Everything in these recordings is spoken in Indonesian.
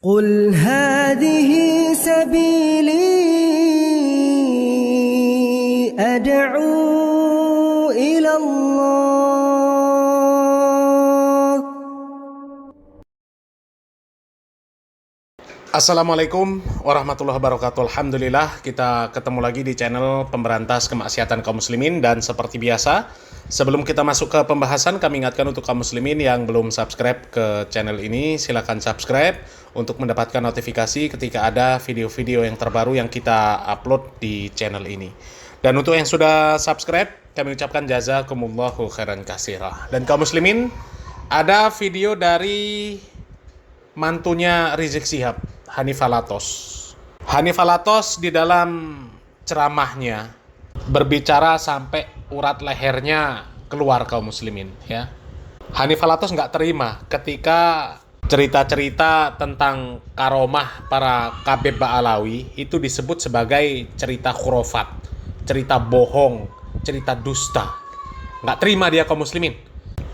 قل هذه سبيلي أدعو إلى الله. Assalamualaikum warahmatullahi wabarakatuh. Alhamdulillah kita ketemu lagi di channel Pemberantas Kemaksiatan Kaum Muslimin. Dan seperti biasa, sebelum kita masuk ke pembahasan, kami ingatkan untuk kaum muslimin yang belum subscribe ke channel ini, silakan subscribe untuk mendapatkan notifikasi ketika ada video-video yang terbaru yang kita upload di channel ini. Dan untuk yang sudah subscribe, kami ucapkan jazakumullahu khairan katsira. Dan kaum muslimin, ada video dari mantunya Rizik Syihab, Hanifah Latos. Hanifah Latos di dalam ceramahnya berbicara sampai urat lehernya keluar kaum muslimin, ya. Hanifah Latos nggak terima ketika cerita-cerita tentang karomah para Khabib Ba'alawi itu disebut sebagai cerita khurafat, cerita bohong, cerita dusta. Nggak terima dia kaum muslimin.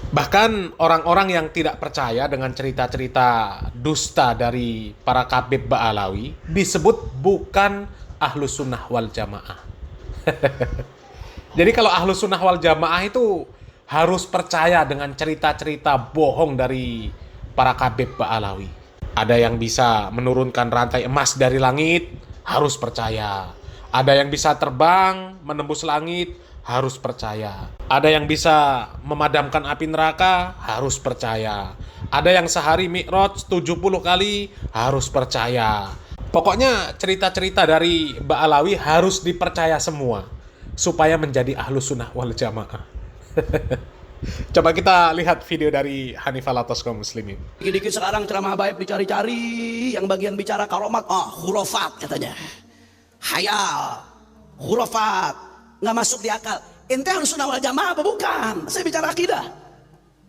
Bahkan orang-orang yang tidak percaya dengan cerita-cerita dusta dari para Khabib Ba'alawi disebut bukan Ahlus Sunnah wal Jamaah. Jadi kalau Ahlus Sunnah wal Jamaah itu harus percaya dengan cerita-cerita bohong dari para Khabib Ba'alawi. Ada yang bisa menurunkan rantai emas dari langit, harus percaya. Ada yang bisa terbang, menembus langit, harus percaya. Ada yang bisa memadamkan api neraka, harus percaya. Ada yang sehari mi'raj 70 kali, harus percaya. Pokoknya cerita-cerita dari Ba'alawi harus dipercaya semua supaya menjadi Ahlus Sunnah wal Jamaah. Coba kita lihat video dari Hanifah Latos kaum muslimin. Dikit-dikit sekarang ceramah baik dicari-cari, yang bagian bicara karomat, khurafat katanya. Hayal, khurafat, nggak masuk di akal. Ente Ahlus Sunnah wal Jamaah apa bukan? Saya bicara akidah.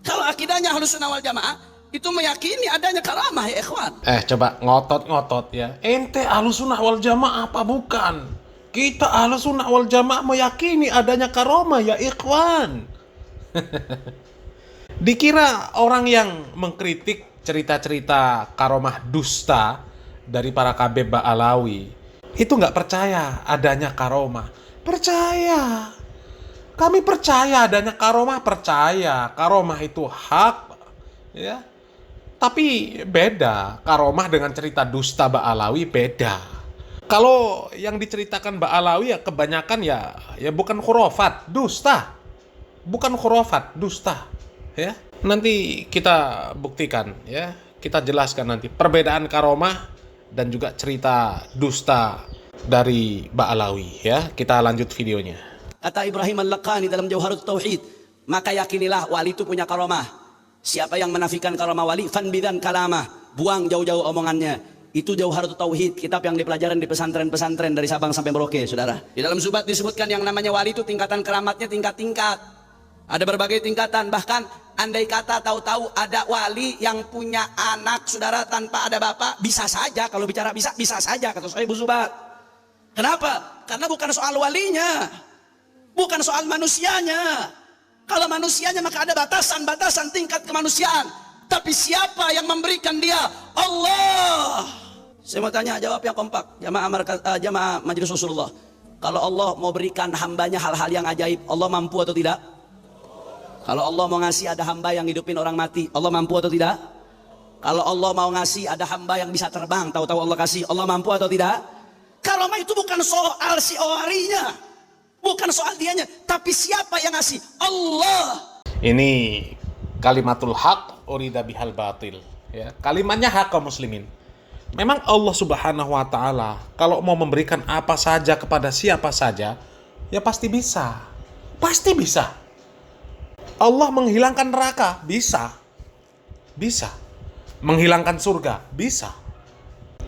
Kalau akidahnya Ahlus Sunnah wal Jamaah itu meyakini adanya karamah, ya ikhwan. Coba ngotot-ngotot ya. Ente Ahlus Sunnah wal Jamaah apa bukan? Kita Ahlus Sunnah wal Jamaah meyakini adanya karamah, ya ikhwan. Dikira orang yang mengkritik cerita-cerita karamah dusta dari para Khabib Ba'alawi itu nggak percaya adanya karamah. Percaya. Kami percaya adanya karamah, percaya. Karamah itu hak, ya. Tapi beda. Karamah dengan cerita dusta Ba'alawi beda. Kalau yang diceritakan Ba'alawi ya kebanyakan ya bukan khurafat, dusta. Bukan khurafat, dusta, ya. Nanti kita buktikan, ya. Kita jelaskan nanti perbedaan karamah dan juga cerita dusta dari Ba'alawi, ya. Kita lanjut videonya. Kata Ibrahim Al-Laqani dalam Jauharut Tauhid, maka yakinilah wali itu punya karamah. Siapa yang menafikan karamah wali, fanbidan kalamah, buang jauh-jauh omongannya. Itu Jauharut Tauhid, kitab yang dipelajaran di pesantren-pesantren dari Sabang sampai Merauke, saudara. Di dalam Zubat disebutkan yang namanya wali itu tingkatan keramatnya tingkat-tingkat. Ada berbagai tingkatan, bahkan andai kata tahu-tahu ada wali yang punya anak, saudara, tanpa ada bapak, bisa saja, kalau bicara bisa saja, kata saya Ibu Zubat. Kenapa? Karena bukan soal walinya, bukan soal manusianya. Kalau manusianya maka ada batasan-batasan tingkat kemanusiaan. Tapi siapa yang memberikan dia? Allah. Saya mau tanya, jawab yang kompak, jamaah Majelis Rasulullah. Kalau Allah mau berikan hambanya hal-hal yang ajaib, Allah mampu atau tidak? Kalau Allah mau ngasih ada hamba yang hidupin orang mati, Allah mampu atau tidak? Kalau Allah mau ngasih ada hamba yang bisa terbang, tahu-tahu Allah kasih, Allah mampu atau tidak? Karamah itu bukan soal si walinya, bukan soal dianya, tapi siapa yang ngasih? Allah. Ini Kalimatul haq urida bihal batil, ya. Kalimatnya hak kaum muslimin. Memang Allah Subhanahu wa taala kalau mau memberikan apa saja kepada siapa saja, ya pasti bisa. Pasti bisa. Allah menghilangkan neraka, bisa. Bisa. Menghilangkan surga, bisa.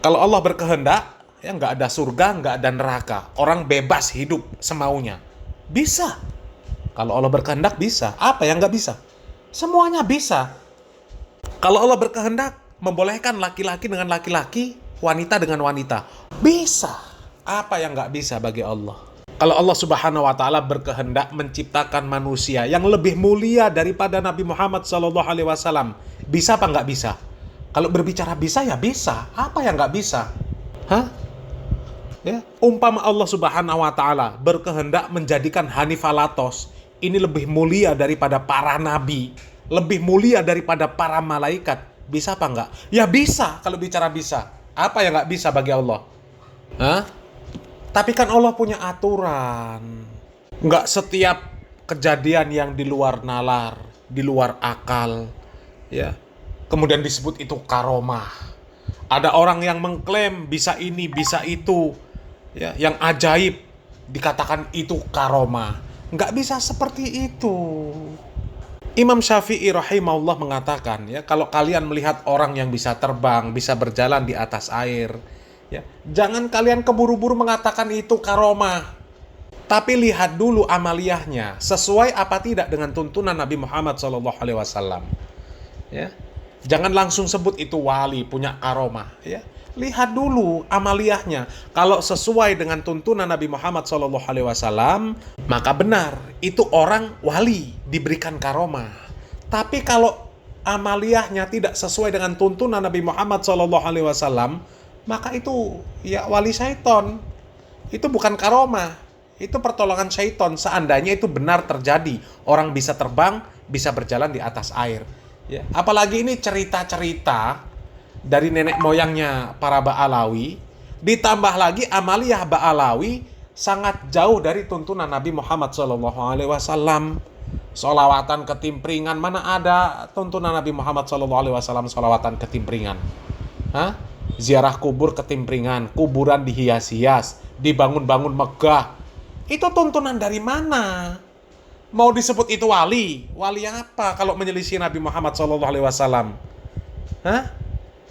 Kalau Allah berkehendak, ya nggak ada surga, nggak ada neraka. Orang bebas hidup semaunya. Bisa. Kalau Allah berkehendak, bisa. Apa yang nggak bisa? Semuanya bisa. Kalau Allah berkehendak, membolehkan laki-laki dengan laki-laki, wanita dengan wanita. Bisa. Apa yang nggak bisa bagi Allah? Kalau Allah Subhanahu wa taala berkehendak menciptakan manusia yang lebih mulia daripada Nabi Muhammad SAW, bisa apa nggak bisa? Kalau berbicara bisa ya bisa. Apa yang nggak bisa? Hah? Ya, umpama Allah Subhanahu wa taala berkehendak menjadikan Hanifalatos ini lebih mulia daripada para nabi, lebih mulia daripada para malaikat. Bisa apa enggak? Ya bisa kalau bicara bisa. Apa yang nggak bisa bagi Allah? Hah? Tapi kan Allah punya aturan. Nggak setiap kejadian yang di luar nalar, di luar akal, ya, kemudian disebut itu karomah. Ada orang yang mengklaim bisa ini, bisa itu, ya, yang ajaib dikatakan itu karomah. Nggak bisa seperti itu. Imam Syafi'i rahimahullah mengatakan, ya, kalau kalian melihat orang yang bisa terbang, bisa berjalan di atas air, ya, jangan kalian keburu-buru mengatakan itu karomah. Tapi lihat dulu amaliyahnya, sesuai apa tidak dengan tuntunan Nabi Muhammad SAW. Ya, jangan langsung sebut itu wali punya karomah. Ya, lihat dulu amaliyahnya. Kalau sesuai dengan tuntunan Nabi Muhammad SAW, maka benar itu orang wali diberikan karomah. Tapi kalau amaliyahnya tidak sesuai dengan tuntunan Nabi Muhammad SAW, maka itu ya wali syaiton. Itu bukan karomah. Itu pertolongan syaiton. Seandainya itu benar terjadi, orang bisa terbang, bisa berjalan di atas air. Ya, apalagi ini cerita-cerita dari nenek moyangnya para Ba'alawi, ditambah lagi amaliyah Ba'alawi sangat jauh dari tuntunan Nabi Muhammad SAW. Sholawatan ketimpringan, mana ada tuntunan Nabi Muhammad SAW sholawatan ketimpringan? Hah? Ziarah kubur ketimpringan, kuburan dihias-hias, dibangun-bangun megah. Itu tuntunan dari mana? Mau disebut itu wali? Wali apa kalau menyelisih Nabi Muhammad SAW? Hah?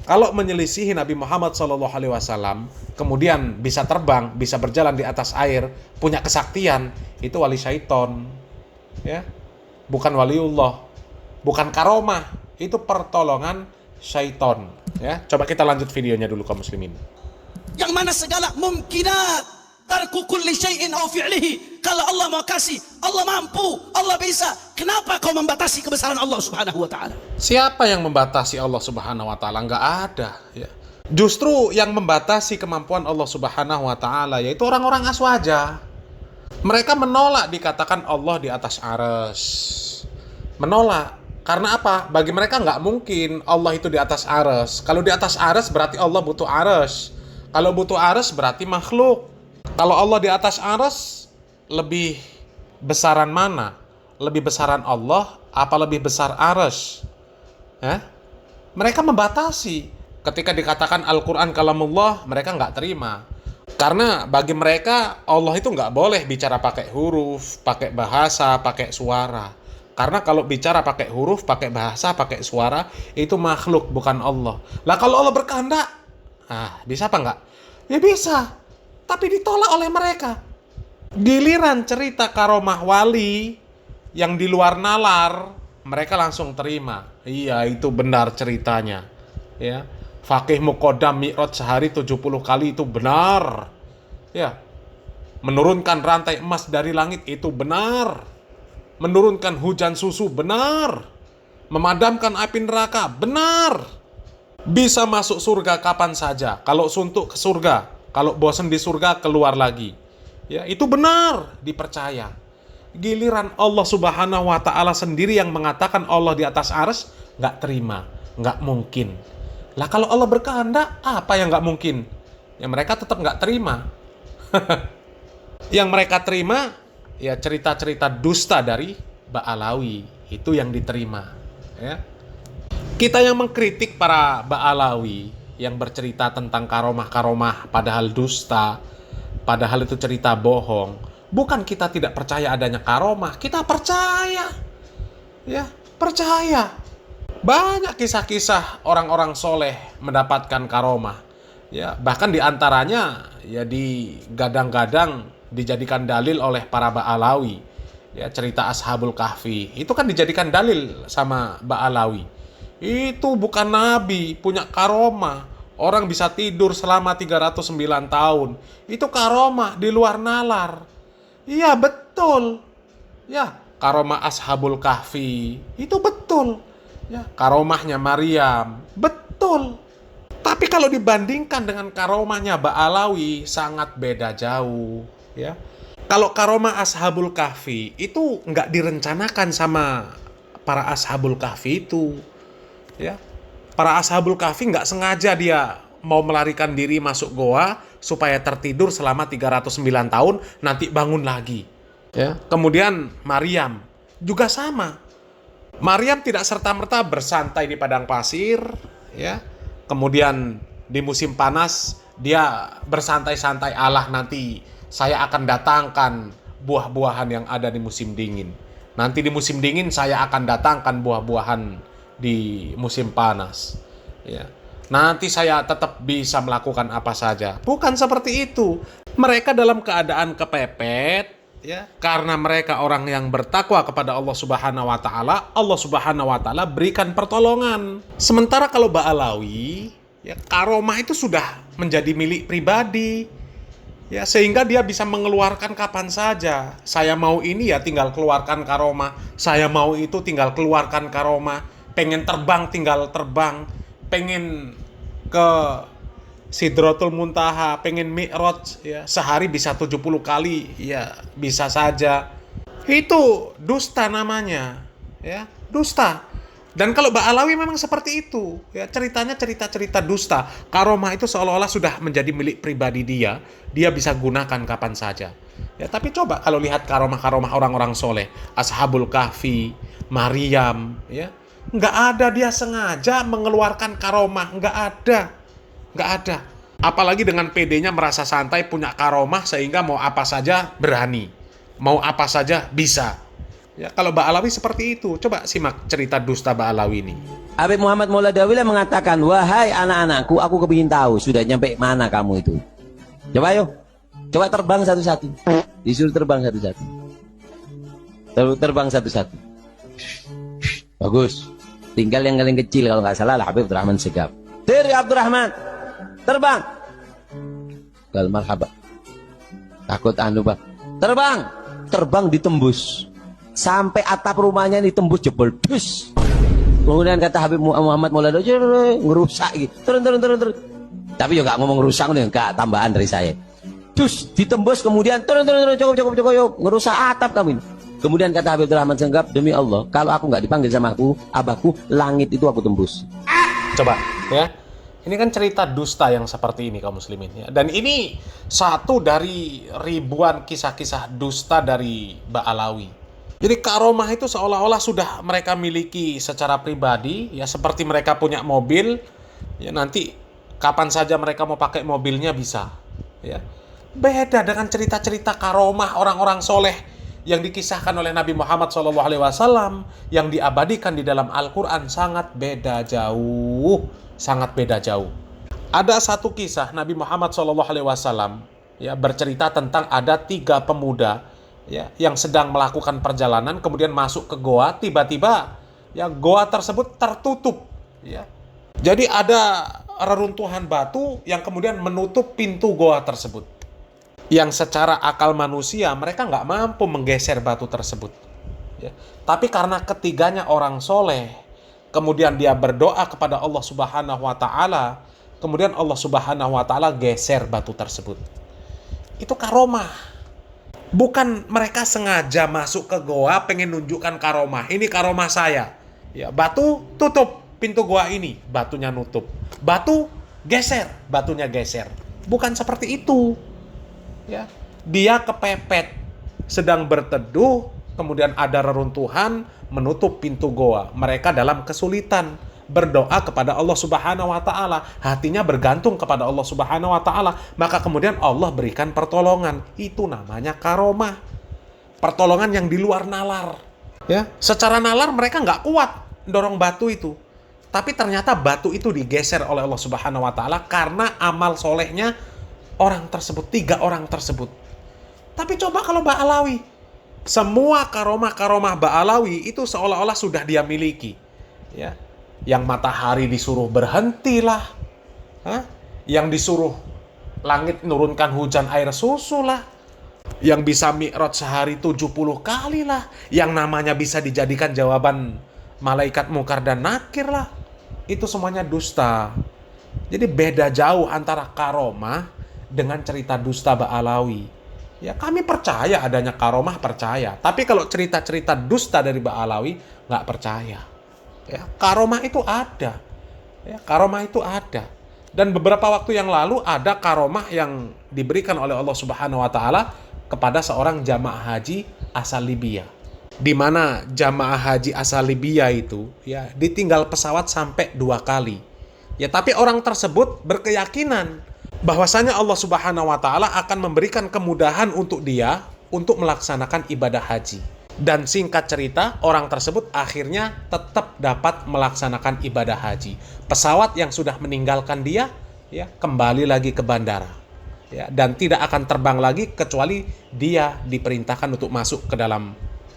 Kalau menyelisihi Nabi Muhammad SAW, kemudian bisa terbang, bisa berjalan di atas air, punya kesaktian, itu wali syaiton. Ya, bukan waliullah, bukan karomah, itu pertolongan syaiton. Ya, coba kita lanjut videonya dulu kaum muslimin. Yang mana segala mungkinat tarku kulli syai'in aw fi'lihi. Kalau Allah mau kasih, Allah mampu, Allah bisa. Kenapa kau membatasi kebesaran Allah Subhanahu wa taala? Siapa yang membatasi Allah Subhanahu wa taala? Enggak ada, ya. Justru yang membatasi kemampuan Allah Subhanahu wa taala yaitu orang-orang aswaja. Mereka menolak dikatakan Allah di atas arsy. Menolak. Karena apa? Bagi mereka nggak mungkin Allah itu di atas arsy. Kalau di atas arsy berarti Allah butuh arsy. Kalau butuh arsy berarti makhluk. Kalau Allah di atas arsy, lebih besaran mana? Lebih besaran Allah apa lebih besar arsy? Mereka membatasi. Ketika dikatakan Al-Quran kalamullah, mereka nggak terima. Karena bagi mereka Allah itu nggak boleh bicara pakai huruf, pakai bahasa, pakai suara. Karena kalau bicara pakai huruf, pakai bahasa, pakai suara, itu makhluk bukan Allah. Lah kalau Allah berkehendak, bisa apa nggak? Ya bisa. Tapi ditolak oleh mereka. Giliran cerita karomah wali yang di luar nalar, mereka langsung terima. Iya, itu benar ceritanya. Ya, Faqih Muqaddam Mi'raj sehari 70 kali itu benar. Ya. Menurunkan rantai emas dari langit itu benar. Menurunkan hujan susu benar. Memadamkan api neraka benar. Bisa masuk surga kapan saja. Kalau suntuk ke surga, kalau bosan di surga keluar lagi. Ya, itu benar, dipercaya. Giliran Allah Subhanahu wa taala sendiri yang mengatakan Allah di atas arsy, nggak terima, nggak mungkin. Lah kalau Allah berkehendak, apa yang nggak mungkin? Ya mereka tetap nggak terima. Yang mereka terima, ya cerita-cerita dusta dari Ba'alawi. Itu yang diterima. Ya. Kita yang mengkritik para Ba'alawi yang bercerita tentang karomah-karomah padahal dusta, padahal itu cerita bohong. Bukan kita tidak percaya adanya karomah, kita percaya. Ya, percaya. Banyak kisah-kisah orang-orang soleh mendapatkan karomah. Ya, bahkan diantaranya ya digadang-gadang dijadikan dalil oleh para Ba'alawi. Ya, cerita Ashabul Kahfi itu kan dijadikan dalil sama Ba'alawi. Itu bukan nabi, punya karomah. Orang bisa tidur selama 309 tahun. Itu karomah di luar nalar. Iya, betul. Ya, karomah Ashabul Kahfi itu betul. Ya, karomahnya Maryam, betul. Betul. Tapi kalau dibandingkan dengan karomahnya Ba'alawi, sangat beda jauh. Ya. Kalau karomah Ashabul Kahfi itu nggak direncanakan sama para Ashabul Kahfi itu. Ya. Para Ashabul Kahfi nggak sengaja dia mau melarikan diri masuk goa supaya tertidur selama 309 tahun, nanti bangun lagi. Ya. Kemudian Maryam juga sama. Maryam tidak serta-merta bersantai di padang pasir, ya. Kemudian di musim panas dia bersantai-santai, Allah nanti saya akan datangkan buah-buahan yang ada di musim dingin. Nanti di musim dingin saya akan datangkan buah-buahan di musim panas. Ya. Nanti saya tetap bisa melakukan apa saja. Bukan seperti itu. Mereka dalam keadaan kepepet, ya, karena mereka orang yang bertakwa kepada Allah Subhanahu wa taala, Allah Subhanahu wa taala berikan pertolongan. Sementara kalau Ba'alawi, ya, karomah itu sudah menjadi milik pribadi. Ya, sehingga dia bisa mengeluarkan kapan saja. Saya mau ini ya tinggal keluarkan karomah. Saya mau itu tinggal keluarkan karomah. Pengen terbang tinggal terbang. Pengen ke Sidratul Muntaha, pengen Mi'raj, ya, sehari bisa 70 kali, ya bisa saja. Itu dusta namanya, ya, dusta. Dan kalau Ba'alawi memang seperti itu, ya, ceritanya cerita-cerita dusta. Karomah itu seolah-olah sudah menjadi milik pribadi dia bisa gunakan kapan saja. Ya, tapi coba kalau lihat karomah-karomah orang-orang soleh, Ashabul Kahfi, Maryam, ya, nggak ada dia sengaja mengeluarkan karomah, nggak ada. Apalagi dengan PD-nya merasa santai, punya karomah sehingga mau apa saja berani, mau apa saja bisa. Ya, kalau Ba'alawi seperti itu. Coba simak cerita dusta Ba'alawi ini. Habib Muhammad Mauladawi mengatakan, wahai anak-anakku, aku kepingin tahu sudah nyampe mana kamu itu. Coba yuk, coba terbang satu-satu. Disuruh terbang satu-satu. Terbang satu-satu. Bagus. Tinggal yang paling kecil kalau nggak salah lah Habib Abdurrahman Segaf. Diri Abdurrahman, terbang. Gal marhaba. Takut anu Pak. Terbang ditembus. Sampai atap rumahnya ditembus jebol. Dus. Kemudian kata Habib Muhammad Mauladawi, ngerusak gitu. Turun. Tapi juga nggak ngomong rusak, enggak, tambahan dari saya. Dus ditembus, kemudian turun, cukup, ngerusak atap kamu ini. Kemudian kata Habib Abdurrahman Segaf, demi Allah, kalau aku nggak dipanggil sama abahku, langit itu aku tembus. Coba, ya. Ini kan cerita dusta yang seperti ini kaum muslimin, ya. Dan ini satu dari ribuan kisah-kisah dusta dari Ba'alawi. Jadi karomah itu seolah-olah sudah mereka miliki secara pribadi, ya, seperti mereka punya mobil, ya, nanti kapan saja mereka mau pakai mobilnya bisa, ya. Beda dengan cerita-cerita karomah orang-orang soleh yang dikisahkan oleh Nabi Muhammad SAW, yang diabadikan di dalam Al-Quran, sangat beda jauh. Ada satu kisah Nabi Muhammad SAW, ya, bercerita tentang ada 3 pemuda, ya, yang sedang melakukan perjalanan, kemudian masuk ke goa, tiba-tiba, ya, goa tersebut tertutup, ya. Jadi ada reruntuhan batu yang kemudian menutup pintu goa tersebut. Yang secara akal manusia mereka nggak mampu menggeser batu tersebut, ya. Tapi karena ketiganya orang soleh, kemudian dia berdoa kepada Allah Subhanahu wa taala, kemudian Allah Subhanahu wa taala geser batu tersebut. Itu karomah. Bukan mereka sengaja masuk ke goa pengen nunjukkan karomah. Ini karomah saya. Ya, batu tutup pintu goa ini, batunya nutup. Batu geser, batunya geser. Bukan seperti itu. Ya, dia kepepet, sedang berteduh, kemudian ada reruntuhan menutup pintu goa. Mereka dalam kesulitan, berdoa kepada Allah Subhanahu wa taala, hatinya bergantung kepada Allah Subhanahu wa taala, maka kemudian Allah berikan pertolongan. Itu namanya karomah. Pertolongan yang di luar nalar. Ya, secara nalar mereka nggak kuat dorong batu itu. Tapi ternyata batu itu digeser oleh Allah Subhanahu wa taala karena amal solehnya orang tersebut, 3 orang tersebut. Tapi coba kalau Ba'alawi, semua karomah-karomah Ba'alawi itu seolah-olah sudah dia miliki. Ya. Yang matahari disuruh berhentilah. Yang disuruh langit nurunkan hujan air susu lah. Yang bisa mi'raj sehari 70 kali lah. Yang namanya bisa dijadikan jawaban malaikat mungkar dan nakir lah. itu semuanya dusta. Jadi beda jauh antara karomah dengan cerita dusta Ba'alawi. Ya kami percaya adanya karomah, percaya. Tapi kalau cerita-cerita dusta dari Ba'alawi, nggak percaya. Ya, karomah itu ada. Ya, karomah itu ada. Dan beberapa waktu yang lalu ada karomah yang diberikan oleh Allah Subhanahu wa taala kepada seorang jamaah haji asal Libya. Di mana jamaah haji asal Libya itu ya ditinggal pesawat sampai 2 kali. Ya, tapi orang tersebut berkeyakinan bahwasanya Allah Subhanahu wa taala akan memberikan kemudahan untuk dia untuk melaksanakan ibadah haji. Dan singkat cerita, orang tersebut akhirnya tetap dapat melaksanakan ibadah haji. Pesawat yang sudah meninggalkan dia, ya kembali lagi ke bandara, ya, dan tidak akan terbang lagi kecuali dia diperintahkan untuk masuk ke dalam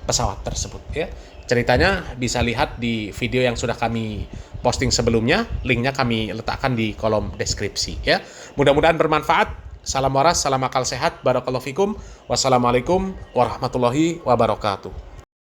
pesawat tersebut. Ya, ceritanya bisa lihat di video yang sudah kami posting sebelumnya. Linknya kami letakkan di kolom deskripsi. Ya, mudah-mudahan bermanfaat. Salam waras, salam akal sehat, barakallahu fikum. Wassalamualaikum warahmatullahi wabarakatuh.